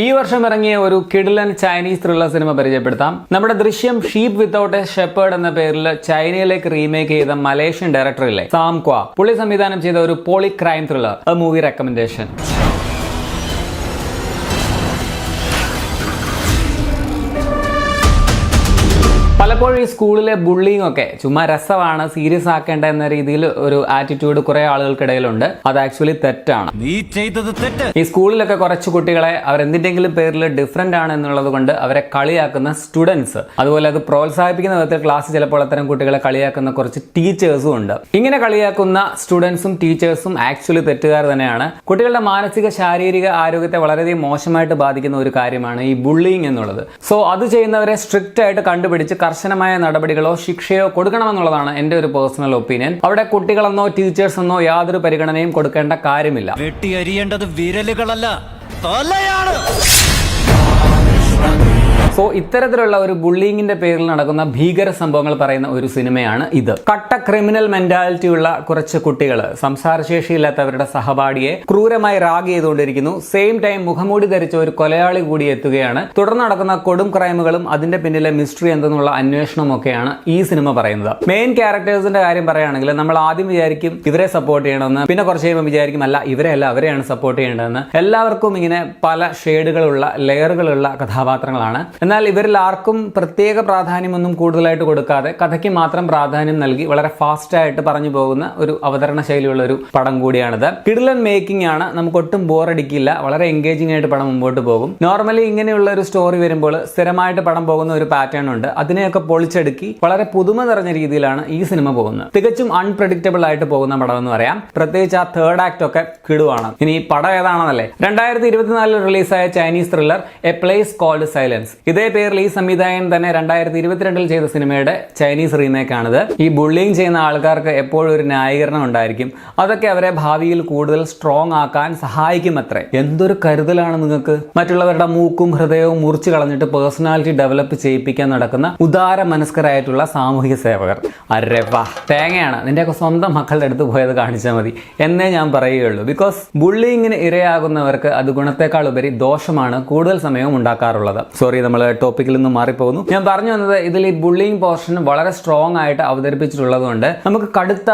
ഈ വർഷം ഇറങ്ങിയ ഒരു കിടിലൻ ചൈനീസ് ത്രില്ലർ സിനിമ പരിചയപ്പെടുത്താം. നമ്മുടെ ദൃശ്യം ഷീപ്പ് വിത്തൌട്ട് എ ഷെപ്പേർഡ് എന്ന പേരിൽ ചൈനയിലേക്ക് റീമേക്ക് ചെയ്ത മലേഷ്യൻ ഡയറക്ടറിലെ സാം ക്വാ പുള്ളി സംവിധാനം ചെയ്ത ഒരു poly crime thriller movie recommendation. പലപ്പോഴും ഈ സ്കൂളിലെ ബുള്ളിങ് ഒക്കെ ചുമ്മാ രസമാണ്, സീരിയസ് ആക്കേണ്ട എന്ന രീതിയിൽ ഒരു ആറ്റിറ്റ്യൂഡ് കുറെ ആളുകൾക്കിടയിലുണ്ട്. അത് ആക്ച്വലി തെറ്റാണ്. ഈ സ്കൂളിലൊക്കെ കുറച്ച് കുട്ടികളെ അവരെന്തിന്റെങ്കിലും പേരിൽ ഡിഫറെന്റ് ആണ് എന്നുള്ളത് കൊണ്ട് അവരെ കളിയാക്കുന്ന സ്റ്റുഡൻസ്, അതുപോലെ അത് പ്രോത്സാഹിപ്പിക്കുന്ന വിധത്തിൽ ക്ലാസ് ചിലപ്പോൾ അത്തരം കുട്ടികളെ കളിയാക്കുന്ന കുറച്ച് ടീച്ചേഴ്സും ഉണ്ട്. ഇങ്ങനെ കളിയാക്കുന്ന സ്റ്റുഡൻസും ടീച്ചേഴ്സും ആക്ച്വലി തെറ്റുകാർ തന്നെയാണ്. കുട്ടികളുടെ മാനസിക ശാരീരിക ആരോഗ്യത്തെ വളരെയധികം മോശമായിട്ട് ബാധിക്കുന്ന ഒരു കാര്യമാണ് ഈ ബുള്ളിങ് എന്നുള്ളത്. സോ അത് ചെയ്യുന്നവരെ സ്ട്രിക്റ്റ് ആയിട്ട് കണ്ടുപിടിച്ച് കർശനമായ നടപടികളോ ശിക്ഷയോ കൊടുക്കണമെന്നുള്ളതാണ് എന്റെ ഒരു പേഴ്സണൽ ഒപ്പീനിയൻ. അവിടെ കുട്ടികളെന്നോ ടീച്ചേഴ്സ് എന്നോ യാതൊരു പരിഗണനയും കൊടുക്കേണ്ട കാര്യമില്ല. വെട്ടിയരിയേണ്ടത് വിരലുകളല്ല, തലയാണ്. സോ ഇത്തരത്തിലുള്ള ഒരു ബുള്ളിങ്ങിന്റെ പേരിൽ നടക്കുന്ന ഭീകര സംഭവങ്ങൾ പറയുന്ന ഒരു സിനിമയാണ് ഇത്. കട്ട ക്രിമിനൽ മെന്റാലിറ്റി ഉള്ള കുറച്ച് കുട്ടികൾ സംസാരശേഷിയില്ലാത്തവരുടെ സഹപാഠിയെ ക്രൂരമായി റാഗ് ചെയ്തുകൊണ്ടിരിക്കുന്നു. സെയിം ടൈം മുഖംമൂടി ധരിച്ച ഒരു കൊലയാളി കൂടി എത്തുകയാണ്. തുടർന്ന് നടക്കുന്ന കൊടും ക്രൈമുകളും അതിന്റെ പിന്നിലെ മിസ്റ്ററി എന്തെന്നുള്ള അന്വേഷണവും ഒക്കെയാണ് ഈ സിനിമ പറയുന്നത്. മെയിൻ ക്യാരക്ടേഴ്സിന്റെ കാര്യം പറയുകയാണെങ്കിൽ നമ്മൾ ആദ്യം വിചാരിക്കും ഇവരെ സപ്പോർട്ട് ചെയ്യണമെന്ന്, പിന്നെ കുറച്ച് കഴിയുമ്പോൾ വിചാരിക്കും അല്ല ഇവരെയല്ല അവരെയാണ് സപ്പോർട്ട് ചെയ്യേണ്ടതെന്ന്. എല്ലാവർക്കും ഇങ്ങനെ പല ഷെയ്ഡുകളുള്ള ലെയറുകളുള്ള കഥാപാത്രങ്ങളാണ്. എന്നാൽ ഇവരിൽ ആർക്കും പ്രത്യേക പ്രാധാന്യമൊന്നും കൂടുതലായിട്ട് കൊടുക്കാതെ കഥയ്ക്ക് മാത്രം പ്രാധാന്യം നൽകി വളരെ ഫാസ്റ്റ് ആയിട്ട് പറഞ്ഞു പോകുന്ന ഒരു അവതരണ ശൈലിയുള്ള ഒരു പടം കൂടിയാണിത്. കിടിലൻ മേക്കിംഗ് ആണ്, നമുക്ക് ഒട്ടും ബോറടിക്കില്ല, വളരെ എൻഗേജിംഗ് ആയിട്ട് പടം മുമ്പോട്ട് പോകും. നോർമലി ഇങ്ങനെയുള്ള ഒരു സ്റ്റോറി വരുമ്പോൾ സ്ഥിരമായിട്ട് പടം പോകുന്ന ഒരു പാറ്റേൺ ഉണ്ട്. അതിനെയൊക്കെ പൊളിച്ചെടുക്കി വളരെ പുതുമ നിറഞ്ഞ രീതിയിലാണ് ഈ സിനിമ പോകുന്നത്. തികച്ചും അൺപ്രഡിക്റ്റബിൾ ആയിട്ട് പോകുന്ന പടം എന്ന് പറയാം. പ്രത്യേകിച്ച് ആ തേർഡ് ആക്ട് ഒക്കെ കിടുവാണ്. ഇനി പടം ഏതാണെന്നല്ലേ, 2024 റിലീസായ Chinese thriller a place called silence. ഇതേ പേരിൽ ഈ സംവിധായകൻ തന്നെ 2022 ചെയ്ത സിനിമയുടെ ചൈനീസ് റീമേക്ക് ആണിത്. ഈ ബുള്ളിങ് ചെയ്യുന്ന ആൾക്കാർക്ക് എപ്പോഴും ഒരു ന്യായീകരണം ഉണ്ടായിരിക്കും. അതൊക്കെ അവരെ ഭാവിയിൽ കൂടുതൽ സ്ട്രോങ് ആക്കാൻ സഹായിക്കും അത്രേ. എന്തൊരു കരുതലാണ് നിങ്ങൾക്ക്. മറ്റുള്ളവരുടെ മൂക്കും ഹൃദയവും മുറിച്ചു കളഞ്ഞിട്ട് പേഴ്സണാലിറ്റി ഡെവലപ്പ് ചെയ്യിപ്പിക്കാൻ നടക്കുന്ന ഉദാര മനസ്കരായിട്ടുള്ള സാമൂഹിക സേവകർ. അരെ വാ, തേങ്ങയാണ്. നിന്റെയൊക്കെ സ്വന്തം മക്കളുടെ അടുത്ത് പോയത് കാണിച്ചാൽ മതി എന്നേ ഞാൻ പറയുകയുള്ളൂ. ബിക്കോസ് ബുള്ളിങ്ങിന് ഇരയാകുന്നവർക്ക് അത് ഗുണത്തെക്കാൾ ഉപരി ദോഷമാണ് കൂടുതൽ സമയവും ഉണ്ടാക്കാറുള്ളത്. സോറി, നമ്മൾ ടോപ്പിക്കിൽ നിന്ന് മാറിപ്പോകുന്നു. ഞാൻ പറഞ്ഞു വന്നത് ഇതിൽ ഈ ബുള്ളിങ് പോർഷൻ വളരെ സ്ട്രോങ് ആയിട്ട് അവതരിപ്പിച്ചിട്ടുള്ളത് കൊണ്ട് നമുക്ക് കടുത്ത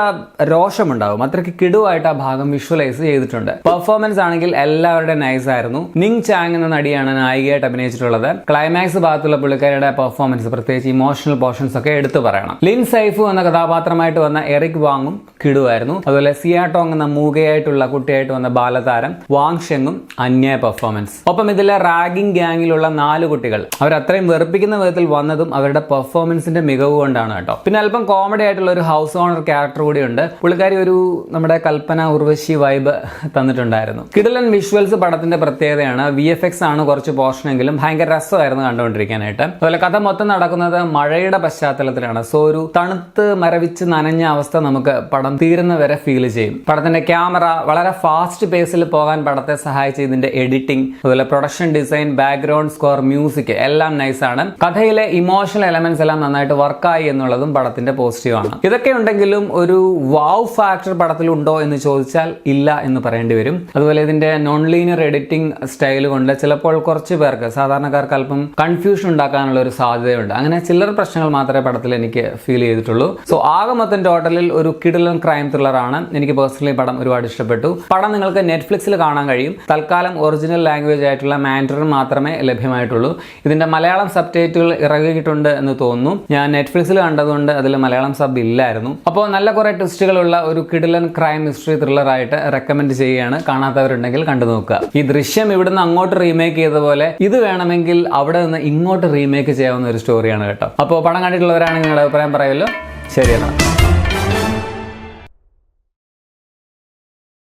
രോഷമുണ്ടാവും. അത്രയ്ക്ക് കിടുവായിട്ട് ആ ഭാഗം വിഷ്വലൈസ് ചെയ്തിട്ടുണ്ട്. പെർഫോമൻസ് ആണെങ്കിൽ എല്ലാവരുടെയും നൈസ് ആയിരുന്നു. നിങ് ചാങ് എന്ന നടിയാണ് നായികയായിട്ട് അഭിനയിച്ചിട്ടുള്ളത്. ക്ലൈമാക്സ് ഭാഗത്തുള്ള പുള്ളിക്കാരുടെ പെർഫോമൻസ്, പ്രത്യേകിച്ച് ഇമോഷണൽ പോർഷൻസ് ഒക്കെ എടുത്തു പറയണം. ലിൻ സൈഫു എന്ന കഥാപാത്രമായിട്ട് വന്ന എറിക് വാങ്ങും കിടുവായിരുന്നു. അതുപോലെ സിയാടോങ് എന്ന മൂകയായിട്ടുള്ള കുട്ടിയായിട്ട് വന്ന ബാലതാരം വാങ് ഷെങ്ങും അന്യായ പെർഫോമൻസ്. ഒപ്പം ഇതിലെ റാഗിംഗ് ഗ്യാങ്ങിലുള്ള 4 കുട്ടികൾ അവരത്രയും വെറുപ്പിക്കുന്ന വിധത്തിൽ വന്നതും അവരുടെ പെർഫോമൻസിന്റെ മികവ് കൊണ്ടാണ് കേട്ടോ. പിന്നെ അല്പം കോമഡി ആയിട്ടുള്ള ഒരു ഹൗസ് ഓണർ ക്യാരക്ടർ കൂടി ഉണ്ട്. പുള്ളിക്കാരി ഒരു നമ്മുടെ കൽപ്പന ഉർവശി വൈബ് തന്നിട്ടുണ്ടായിരുന്നു. കിടിലൻ വിഷ്വൽസ് പടത്തിന്റെ പ്രത്യേകതയാണ്. VFX ആണ് കുറച്ച് പോർഷനെങ്കിലും ഭയങ്കര രസമായിരുന്നു കണ്ടുകൊണ്ടിരിക്കാനായിട്ട്. അതുപോലെ കഥ മൊത്തം നടക്കുന്നത് മഴയുടെ പശ്ചാത്തലത്തിലാണ്. സോ ഒരു തണുത്ത് മരവിച്ച് നനഞ്ഞ അവസ്ഥ നമുക്ക് പടം തീരുന്ന വരെ ഫീൽ ചെയ്യും. പടത്തിന്റെ ക്യാമറ വളരെ ഫാസ്റ്റ് പേസിൽ പോകാൻ പടത്തെ സഹായിച്ച ഇതിന്റെ എഡിറ്റിംഗ്, അതുപോലെ production design, background score, music എല്ലാം നൈസാണ്. കഥയിലെ ഇമോഷണൽ എലമെന്റ്സ് എല്ലാം നന്നായിട്ട് വർക്കായി എന്നുള്ളതും പടത്തിന്റെ പോസിറ്റീവാണ്. ഇതൊക്കെ ഉണ്ടെങ്കിലും ഒരു വാവ് ഫാക്ടർ പടത്തിലുണ്ടോ എന്ന് ചോദിച്ചാൽ ഇല്ല എന്ന് പറയേണ്ടി വരും. അതുപോലെ ഇതിന്റെ നോൺ ലീനിയർ എഡിറ്റിംഗ് സ്റ്റൈൽ കൊണ്ട് ചിലപ്പോൾ കുറച്ച് പേർക്ക്, സാധാരണക്കാർക്ക് അല്പം കൺഫ്യൂഷൻ ഉണ്ടാക്കാനുള്ള ഒരു സാധ്യതയുണ്ട്. അങ്ങനെ ചില്ലറ പ്രശ്നങ്ങൾ മാത്രമേ പടത്തിൽ എനിക്ക് ഫീൽ ചെയ്തിട്ടുള്ളൂ. സോ ആകെ മൊത്തം ടോട്ടലിൽ ഒരു കിടിലൻ ക്രൈം ത്രില്ലർ ആണ്. എനിക്ക് പേഴ്സണലി പടം ഒരുപാട് ഇഷ്ടപ്പെട്ടു. പടം നിങ്ങൾക്ക് നെറ്റ്ഫ്ലിക്സിൽ കാണാൻ കഴിയും. തൽക്കാലം ഒറിജിനൽ ലാംഗ്വേജ് ആയിട്ടുള്ള മാൻഡറിൻ മാത്രമേ ലഭ്യമായിട്ടുള്ളൂ. ഇതിന്റെ മലയാളം സബ് ടൈറ്റിൽ ഇറങ്ങിയിട്ടുണ്ട് എന്ന് തോന്നുന്നു. ഞാൻ നെറ്റ്ഫ്ലിക്സിൽ കണ്ടതുകൊണ്ട് അതിൽ മലയാളം സബ് ഇല്ലായിരുന്നു. അപ്പോൾ നല്ല കുറെ ട്വിസ്റ്റുകളുള്ള ഒരു കിടിലൻ ക്രൈം മിസ്റ്ററി ത്രില്ലർ ആയിട്ട് റെക്കമെൻഡ് ചെയ്യുകയാണ്. കാണാത്തവരുണ്ടെങ്കിൽ കണ്ടു നോക്കുക. ഈ ദൃശ്യം ഇവിടുന്ന് അങ്ങോട്ട് റീമേക്ക് ചെയ്ത പോലെ ഇത് വേണമെങ്കിൽ അവിടെ നിന്ന് ഇങ്ങോട്ട് റീമേക്ക് ചെയ്യാവുന്ന ഒരു സ്റ്റോറിയാണ് കേട്ടോ. അപ്പോൾ പടം കണ്ടിട്ടുള്ളവരാണെങ്കിൽ നിങ്ങളുടെ അഭിപ്രായം പറയുമല്ലോ. ശരിയെന്നാ.